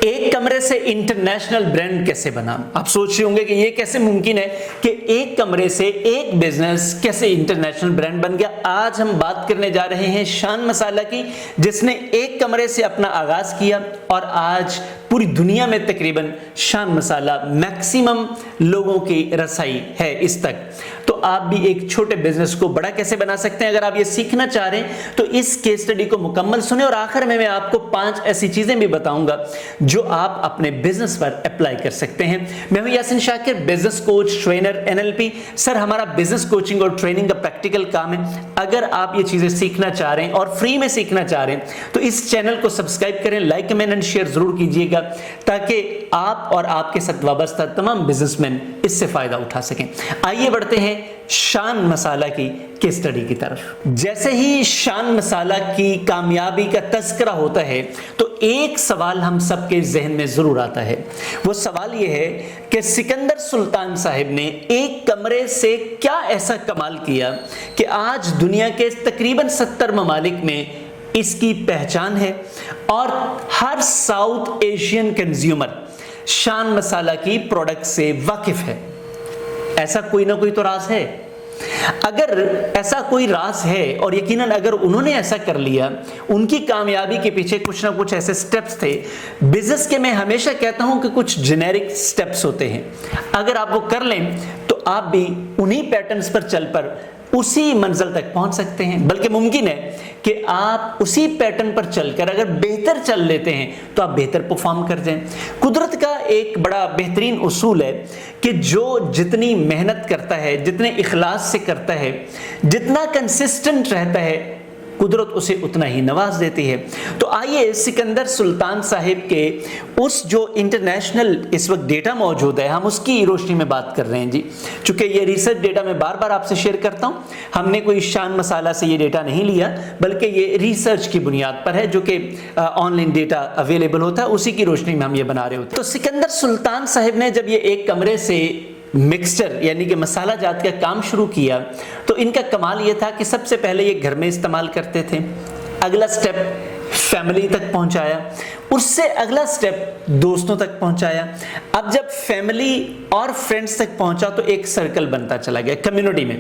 ایک کمرے سے انٹرنیشنل برانڈ کیسے بنا؟ آپ سوچ رہے ہوں گے کہ یہ کیسے ممکن ہے کہ ایک کمرے سے ایک بزنس کیسے انٹرنیشنل برانڈ بن گیا۔ آج ہم بات کرنے جا رہے ہیں شان مسالہ کی، جس نے ایک کمرے سے اپنا آغاز کیا اور آج پوری دنیا میں تقریباً شان مسالہ میکسیمم لوگوں کی رسائی ہے اس تک۔ تو آپ بھی ایک چھوٹے بزنس کو بڑا کیسے بنا سکتے ہیں؟ اگر آپ یہ سیکھنا چاہ رہے ہیں تو اس کیس اسٹڈی کو مکمل سنیں، اور آخر میں آپ کو 5 ایسی چیزیں بھی بتاؤں گا جو آپ اپنے بزنس پر اپلائی کر سکتے ہیں۔ میں ہوں یاسین شاکر، بزنس کوچ، ٹرینر، NLP سر۔ ہمارا بزنس کوچنگ اور ٹریننگ کا پریکٹیکل کام ہے۔ اگر آپ یہ چیزیں سیکھنا چاہ رہے ہیں اور فری میں سیکھنا چاہ رہے ہیں تو اس چینل کو سبسکرائب کریں، لائک، کمنٹ اینڈ شیئر ضرور کیجیے گا تاکہ آپ اور آپ کے ساتھ وابستہ تمام بزنس مین اس سے فائدہ اٹھا سکیں۔ آئیے بڑھتے ہیں شان مسالہ کی کیس اسٹڈی کی طرف۔ جیسے ہی شان مسالہ کی کامیابی کا تذکرہ ہوتا ہے تو ایک سوال ہم سب کے ذہن میں ضرور آتا ہے۔ وہ سوال یہ ہے کہ سکندر سلطان صاحب نے ایک کمرے سے کیا ایسا کمال کیا کہ آج دنیا کے تقریباً 70 ممالک میں اس کی پہچان ہے اور ہر ساؤتھ ایشین کنزیومر شان مسالہ کی پروڈکٹ سے واقف ہے۔ ایسا کوئی نہ کوئی تو راز ہے۔ اگر ایسا کوئی راز ہے، اور یقیناً اگر انہوں نے ایسا کر لیا، ان کی کامیابی کے پیچھے کچھ نہ کچھ ایسے سٹیپس تھے۔ بزنس کے میں ہمیشہ کہتا ہوں کہ کچھ جنیرک سٹیپس ہوتے ہیں، اگر آپ وہ کر لیں تو آپ بھی انہی پیٹرنز پر چل پر اسی منزل تک پہنچ سکتے ہیں۔ بلکہ ممکن ہے کہ آپ اسی پیٹرن پر چل کر اگر بہتر چل لیتے ہیں تو آپ بہتر پرفارم کر جائیں۔ قدرت کا ایک بڑا بہترین اصول ہے کہ جو جتنی محنت کرتا ہے، جتنے اخلاص سے کرتا ہے، جتنا کنسسٹنٹ رہتا ہے، قدرت اسے اتنا ہی نواز دیتی ہے۔ تو آئیے سکندر سلطان صاحب کے اس جو انٹرنیشنل اس وقت ڈیٹا موجود ہے، ہم اس کی روشنی میں بات کر رہے ہیں جی۔ چونکہ یہ ریسرچ ڈیٹا میں بار بار آپ سے شیئر کرتا ہوں، ہم نے کوئی شان مسالہ سے یہ ڈیٹا نہیں لیا، بلکہ یہ ریسرچ کی بنیاد پر ہے جو کہ آن لائن ڈیٹا اویلیبل ہوتا ہے، اسی کی روشنی میں ہم یہ بنا رہے ہوتے ہیں۔ تو سکندر سلطان صاحب نے جب یہ ایک کمرے سے مکسچر یعنی کہ مسالہ جات کا کام شروع کیا تو ان کا کمال یہ تھا کہ سب سے پہلے یہ گھر میں استعمال کرتے تھے، اگلا سٹیپ فیملی تک پہنچایا، اس سے اگلا سٹیپ دوستوں تک پہنچایا۔ اب جب فیملی اور فرینڈز تک پہنچا تو ایک سرکل بنتا چلا گیا کمیونٹی میں۔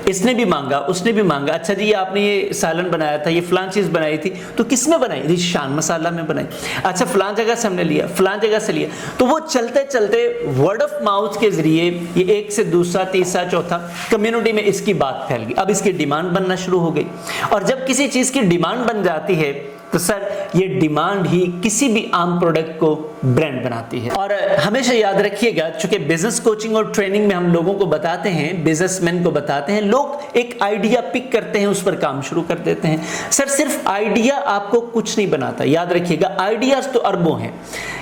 اس نے بھی مانگا، اس نے بھی مانگا، اچھا جی آپ نے یہ سالن بنایا تھا، یہ فلان چیز بنائی تھی، تو کس میں بنائی؟ جی شان مسالہ میں بنائی۔ اچھا فلان جگہ سے ہم نے لیا، فلان جگہ سے لیا۔ تو وہ چلتے چلتے ورڈ آف ماؤتھ کے ذریعے یہ ایک سے دوسرا، تیسرا، چوتھا، کمیونٹی میں اس کی بات پھیل گئی۔ اب اس کی ڈیمانڈ بننا شروع ہو گئی، اور جب کسی چیز کی ڈیمانڈ بن جاتی ہے تو سر یہ ڈیمانڈ ہی کسی بھی عام پروڈکٹ کو برانڈ بناتی ہے۔ اور ہمیشہ یاد رکھیے گا، چونکہ بزنس کوچنگ اور ٹریننگ میں ہم لوگوں کو بتاتے ہیں، بزنس مین کو بتاتے ہیں، لوگ ایک آئیڈیا پک کرتے ہیں، اس پر کام شروع کر دیتے ہیں۔ سر صرف آئیڈیا آپ کو کچھ نہیں بناتا، یاد رکھیے گا آئیڈیاز تو اربوں ہیں،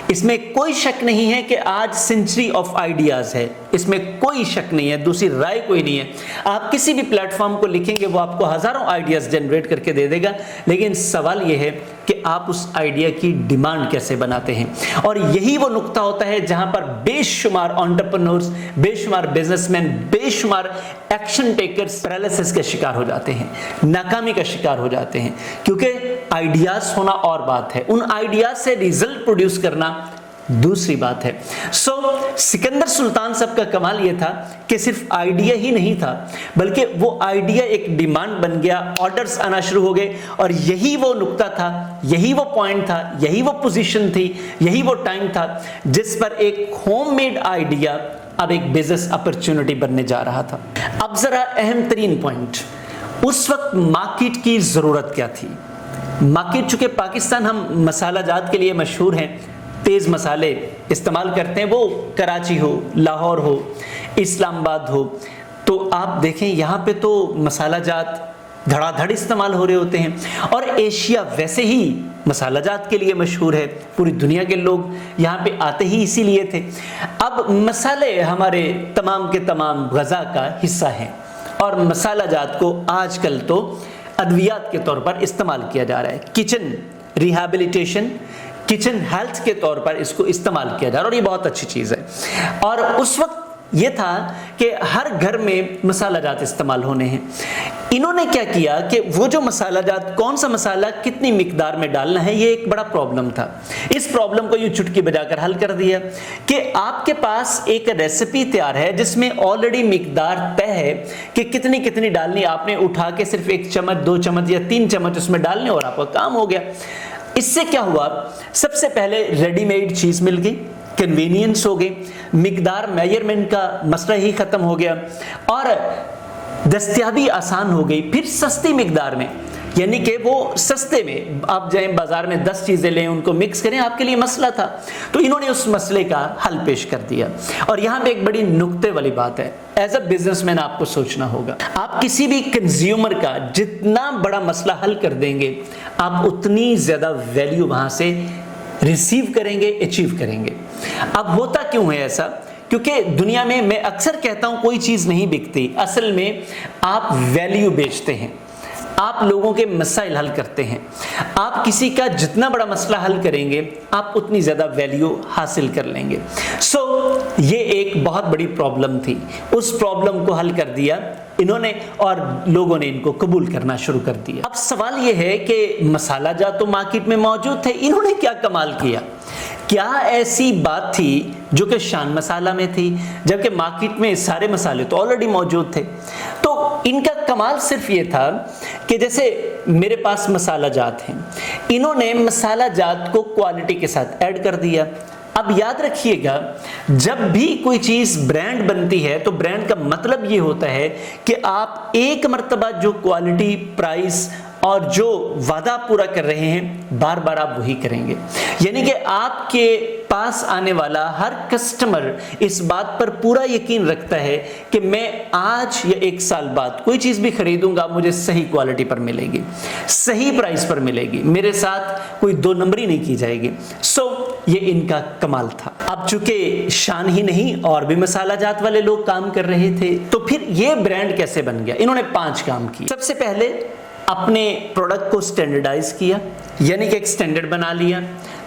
اس میں کوئی شک نہیں ہے کہ آج سینچری آف آئیڈیاز ہے، اس میں کوئی شک نہیں ہے، دوسری رائے کوئی نہیں ہے۔ آپ کسی بھی پلیٹ فارم کو لکھیں گے وہ آپ کو ہزاروں آئیڈیاز جنریٹ کر کے دے دے گا، لیکن سوال یہ ہے کہ آپ اس آئیڈیا کی ڈیمانڈ کیسے بناتے ہیں۔ اور یہی وہ نقطہ ہوتا ہے جہاں پر بے شمار انٹرپرنورز، بے شمار بزنس مین، بے شمار ایکشن ٹیکرز پیرالائسس کا شکار ہو جاتے ہیں، ناکامی کا شکار ہو جاتے ہیں، کیونکہ آئیڈیاز ہونا اور بات ہے، ان آئیڈیاز سے ریزلٹ پروڈیوس کرنا دوسری بات ہے۔ سکندر سلطان صاحب کا کمال یہ تھا کہ صرف آئیڈیا ہی نہیں تھا، بلکہ وہ آئیڈیا ایک ڈیمانڈ بن گیا، آرڈرز آنا شروع ہو گئے، اور یہی وہ نقطہ تھا، یہی وہ پوائنٹ تھا، یہی وہ پوزیشن تھی، یہی وہ ٹائم تھا جس پر ایک ہوم میڈ آئیڈیا اب ایک بزنس اپرچونٹی بننے جا رہا تھا۔ اب ذرا اہم ترین پوائنٹ، اس وقت مارکیٹ کی ضرورت کیا تھی؟ مارکیٹ، چونکہ پاکستان ہم مسالہ جات کے لیے مشہور ہیں، تیز مسالے استعمال کرتے ہیں، وہ کراچی ہو، لاہور ہو، اسلام آباد ہو، تو آپ دیکھیں یہاں پہ تو مسالہ جات دھڑا دھڑ استعمال ہو رہے ہوتے ہیں، اور ایشیا ویسے ہی مسالہ جات کے لیے مشہور ہے، پوری دنیا کے لوگ یہاں پہ آتے ہی اسی لیے تھے۔ اب مسالے ہمارے تمام کے تمام غذا کا حصہ ہیں، اور مسالہ جات کو آج کل تو ادویات کے طور پر استعمال کیا جا رہا ہے، کچن ریہیبلیٹیشن، کچن ہیلتھ کے طور پر اس کو استعمال کیا جا رہا ہے، اور یہ بہت اچھی چیز ہے۔ اور اس وقت ये था कि हर घर में मसाला जात इस्तेमाल होने हैं। इन्होंने क्या किया कि वो जो मसाला जात, कौन सा मसाला कितनी मिकदार में डालना है, ये एक बड़ा प्रॉब्लम था। इस प्रॉब्लम को यूं चुटकी बजाकर हल कर दिया कि आपके पास एक रेसिपी तैयार है जिसमें ऑलरेडी मिकदार तय है कि कितनी कितनी डालनी, आपने उठा के सिर्फ 1 चम्मच 2 चम्मच या 3 चम्मच उसमें डालने और आपका काम हो गया। इससे क्या हुआ, सबसे पहले रेडीमेड चीज मिल गई, कन्वीनियंस हो गई, मिकदार मेजरमेंट का मसला ही खत्म हो गया और दस्तयाबी आसान हो गई। फिर सस्ती मिकदार में, यानी कि वो सस्ते में, आप जाएं बाजार में 10 चीजें लें, उनको मिक्स करें, आपके लिए मसला था। तो इन्होंने उस मसले का हल पेश कर दिया। और यहां पे एक बड़ी नुक्ते वाली बात है, एज अ बिजनेसमैन आपको सोचना होगा, आप किसी भी कंज्यूमर का जितना बड़ा मसला हल कर देंगे, आप उतनी ज्यादा वैल्यू वहां से रिसीव करेंगे, अचीव करेंगे। अब होता क्यों है ऐसा? क्योंकि दुनिया में मैं अक्सर कहता हूं कोई चीज नहीं बिकती, असल में आप वैल्यू बेचते हैं, आप लोगों के मसाइल हल करते हैं। आप किसी का जितना बड़ा मसला हल करेंगे, आप उतनी ज्यादा वैल्यू हासिल कर लेंगे। ये एक बहुत बड़ी प्रॉब्लम थी, उस प्रॉब्लम को हल कर दिया इन्होंने और लोगों ने इनको कबूल करना शुरू कर दिया। अब सवाल यह है कि मसाला जात तो मार्केट में मौजूद थे, इन्होंने क्या कमाल किया? क्या ऐसी बात थी जो कि शान मसाला में थी, जबकि मार्केट में सारे मसाले तो ऑलरेडी मौजूद थे? तो इनका कमाल सिर्फ ये था कि जैसे मेरे पास मसाला जात हैं, इन्होंने मसाला जात को क्वालिटी के साथ ऐड कर दिया। अब याद रखिएगा, जब भी कोई चीज ब्रांड बनती है तो ब्रांड का मतलब ये होता है कि आप एक मर्तबा जो क्वालिटी, प्राइस और जो वादा पूरा कर रहे हैं, बार बार आप वही करेंगे। यानी कि आपके पास आने वाला हर कस्टमर इस बात पर पूरा यकीन रखता है कि मैं आज या 1 साल बाद कोई चीज भी खरीदूंगा, मुझे सही क्वालिटी पर मिलेगी, सही प्राइस पर मिलेगी, मेरे साथ कोई 2 नंबरी नहीं की जाएगी। ये इनका कमाल था। अब चूंकि शान ही नहीं और भी मसाला जात वाले लोग काम कर रहे थे, तो फिर ये ब्रांड कैसे बन गया? इन्होंने 5 काम किए। सबसे पहले अपने प्रोडक्ट को स्टैंडर्डाइज किया, यानी कि एक स्टैंडर्ड बना लिया।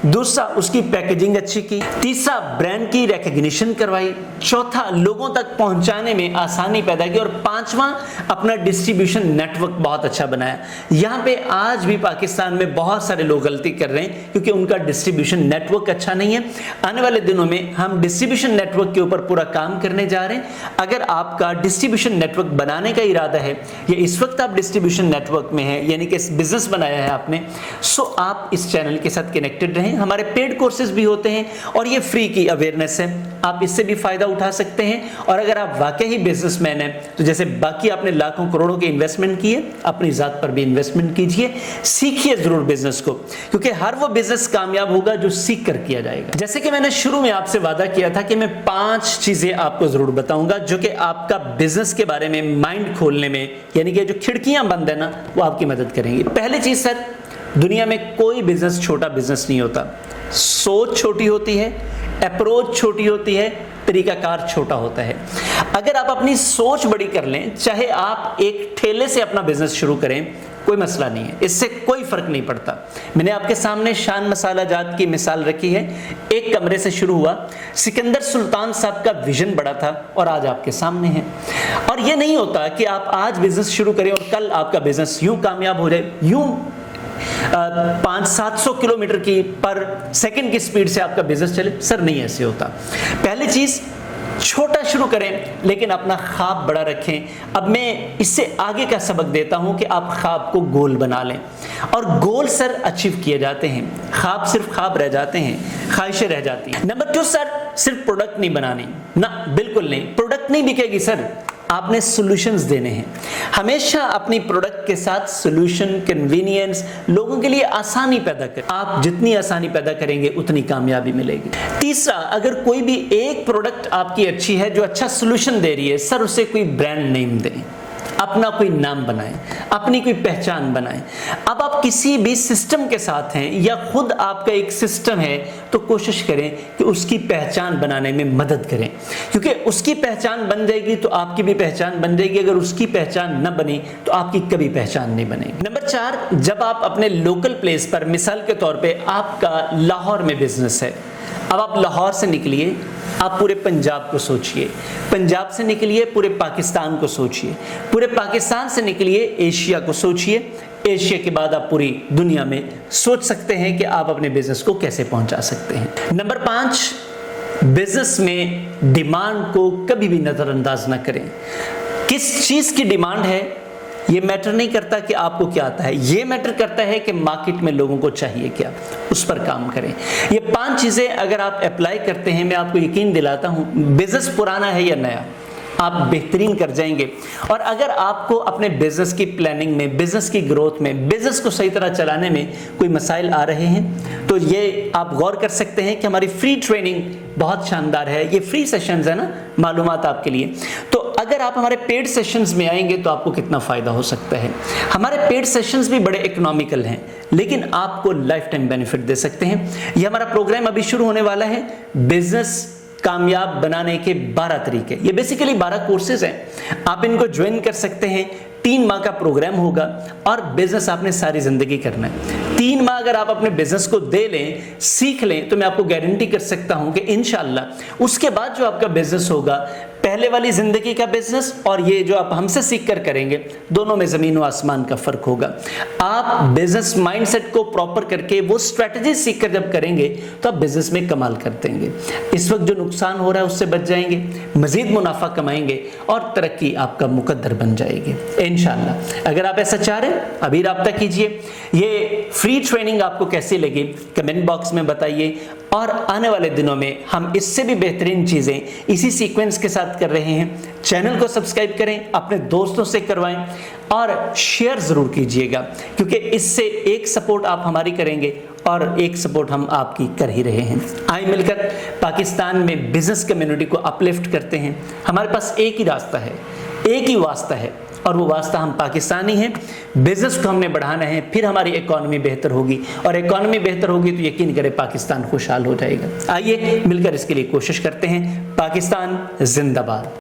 दूसरा, उसकी पैकेजिंग अच्छी की। तीसरा, ब्रांड की रिकॉग्निशन करवाई। चौथा, लोगों तक पहुंचाने में आसानी पैदा की। और 5वां, अपना डिस्ट्रीब्यूशन नेटवर्क बहुत अच्छा बनाया। यहां पे आज भी पाकिस्तान में बहुत सारे लोग गलती कर रहे हैं क्योंकि उनका डिस्ट्रीब्यूशन नेटवर्क अच्छा नहीं है। आने वाले दिनों में हम डिस्ट्रीब्यूशन नेटवर्क के ऊपर पूरा काम करने जा रहे हैं। अगर आपका डिस्ट्रीब्यूशन नेटवर्क बनाने का इरादा है या इस वक्त आप डिस्ट्रीब्यूशन नेटवर्क में हैं, यानी कि बिजनेस बनाया है आपने, सो आप इस चैनल के साथ कनेक्टेड रहें। हमारे पेड कोर्सेज भी होते हैं और ये फ्री की अवेयरनेस है, आप इससे भी फायदा उठा सकते हैं। और अगर आप वाकई ही बिजनेसमैन हैं तो जैसे बाकी आपने लाखों करोड़ों के इन्वेस्टमेंट किए, अपनी जात पर भी इन्वेस्टमेंट कीजिए, सीखिए जरूर बिजनेस को, क्योंकि हर वो बिजनेस कामयाब होगा जो सीख कर किया जाएगा। जैसे कि मैंने शुरू में आपसे वादा किया था कि मैं 5 चीजें आपको जरूर बताऊंगा जो कि आपका बिजनेस के बारे में माइंड खोलने में, यानी कि जो खिड़कियां बंद है ना, वो आपकी मदद करेंगी। पहली चीज सर, दुनिया में कोई बिजनेस छोटा बिजनेस नहीं होता। सोच छोटी होती है, अप्रोच छोटी होती है, तरीकाकार छोटा होता है। अगर आप अपनी सोच बड़ी कर लें, चाहे आप एक ठेले से अपना बिजनेस शुरू करें, कोई मसला नहीं है, इससे कोई फर्क नहीं पड़ता। मैंने आपके सामने शान मसाला जात की मिसाल रखी है। एक कमरे से शुरू हुआ, सिकंदर सुल्तान साहब का विजन बड़ा था और आज आपके सामने है। और यह नहीं होता कि आप आज बिजनेस शुरू करें और कल आपका बिजनेस यूं कामयाब हो जाए, यूं 500-700 किलोमीटर की पर सेकंड की स्पीड से आपका बिजनेस चले। सर नहीं ऐसे होता। पहली चीज, छोटा शुरू करें लेकिन अपना ख्वाब बड़ा रखें। अब मैं इससे आगे का सबक देता हूं कि आप ख्वाब को गोल बना लें, और गोल सर अचीव किए जाते हैं, ख्वाब सिर्फ ख्वाब रह जाते हैं, ख्वाहिशें रह जाती हैं। नंबर 2 सर, सिर्फ प्रोडक्ट नहीं बनानी ना, बिल्कुल नहीं, प्रोडक्ट नहीं बिकेगी सर, आपने सॉल्यूशंस देने हैं। हमेशा अपनी प्रोडक्ट के साथ सॉल्यूशन, कन्वीनियंस, लोगों के लिए आसानी पैदा करें। आप जितनी आसानी पैदा करेंगे उतनी कामयाबी मिलेगी। तीसरा, अगर कोई भी एक प्रोडक्ट आपकी अच्छी है जो अच्छा सॉल्यूशन दे रही है, सर उसे कोई ब्रांड नेम दें, अपना कोई नाम बनाएं, अपनी कोई पहचान बनाएं। अब आप किसी भी सिस्टम के साथ हैं या खुद आपका एक सिस्टम है, तो कोशिश करें कि उसकी पहचान बनाने में मदद करें, क्योंकि उसकी पहचान बन जाएगी तो आपकी भी पहचान बन जाएगी। अगर उसकी पहचान न बनी तो आपकी कभी पहचान नहीं बनेगी। नंबर 4, जब आप अपने लोकल प्लेस पर, मिसाल के तौर पे आपका लाहौर में बिजनेस है, अब आप लाहौर से निकलिए, आप पूरे पंजाब को सोचिए, पंजाब से निकलिए पूरे पाकिस्तान को सोचिए, पूरे पाकिस्तान से निकलिए एशिया को सोचिए, एशिया के बाद आप पूरी दुनिया में सोच सकते हैं कि आप अपने बिजनेस को कैसे पहुंचा सकते हैं। नंबर 5, बिजनेस में डिमांड को कभी भी नजरअंदाज ना करें। किस चीज की डिमांड है ये मैटर नहीं करता कि आपको क्या आता है, ये मैटर करता है कि मार्केट में लोगों को चाहिए क्या, उस पर काम करें। ये 5 चीजें अगर आप अप्लाई करते हैं, मैं आपको यकीन दिलाता हूं, बिजनेस पुराना है या नया, आप बेहतरीन कर जाएंगे। और अगर आपको अपने बिजनेस की प्लानिंग में, बिजनेस की ग्रोथ में, बिजनेस को सही तरह चलाने में कोई मसाइल आ रहे हैं तो ये आप गौर कर सकते हैं कि हमारी फ्री ट्रेनिंग बहुत शानदार है। ये फ्री सेशंस है ना, मालूमात आपके लिए। तो अगर आप हमारे पेड सेशंस में आएंगे तो आपको कितना फायदा हो सकता है। हमारे पेड सेशंस भी बड़े इकोनॉमिकल हैं लेकिन आपको लाइफ टाइम बेनिफिट दे सकते हैं। ये हमारा प्रोग्राम अभी शुरू होने वाला है, बिजनेस कामयाब बनाने के 12 तरीके। ये बेसिकली 12 कोर्सेज हैं, आप इनको ज्वाइन कर सकते हैं। 3 माह का प्रोग्राम होगा और बिजनेस आपने सारी जिंदगी करना है। 3 माह अगर आप अपने बिजनेस को दे लें, सीख लें, तो मैं आपको गारंटी कर सकता हूं कि इंशाल्लाह उसके बाद जो आपका बिजनेस होगा, पहले वाली जिंदगी का बिजनेस और ये जो आप हमसे सीख कर करेंगे, दोनों में जमीन और आसमान का फर्क होगा। आप बिजनेस माइंडसेट को प्रॉपर करके वो स्ट्रेटजी सीख कर जब करेंगे तो आप बिजनेस में कमाल कर देंगे। इस वक्त जो नुकसान हो रहा है उससे बच जाएंगे, मजीद मुनाफा कमाएंगे और तरक्की आपका मुकद्दर बन जाएगी इंशाल्लाह। अगर आप ऐसा चाह रहे हैं अभी राब्ता कीजिए। ये फ्री ट्रेनिंग आपको कैसी लगी कमेंट बॉक्स में बताइए और आने वाले दिनों में हम इससे भी बेहतरीन चीजें इसी सीक्वेंस के साथ कर रहे हैं। चैनल को सब्सक्राइब करें, अपने दोस्तों से करवाएं और शेयर जरूर कीजिएगा क्योंकि इससे एक सपोर्ट आप हमारी करेंगे और एक सपोर्ट हम आपकी कर ही रहे हैं। आइए मिलकर पाकिस्तान में बिजनेस कम्युनिटी को अपलिफ्ट करते हैं। हमारे पास एक ही रास्ता है, एक ही वास्ता है और वो वास्ता हम पाकिस्तानी हैं। बिजनेस को हमने बढ़ाना है, फिर हमारी इकोनॉमी बेहतर होगी और इकोनॉमी बेहतर होगी तो यकीन करें पाकिस्तान खुशहाल हो जाएगा। आइए मिलकर इसके लिए कोशिश करते हैं। पाकिस्तान जिंदाबाद।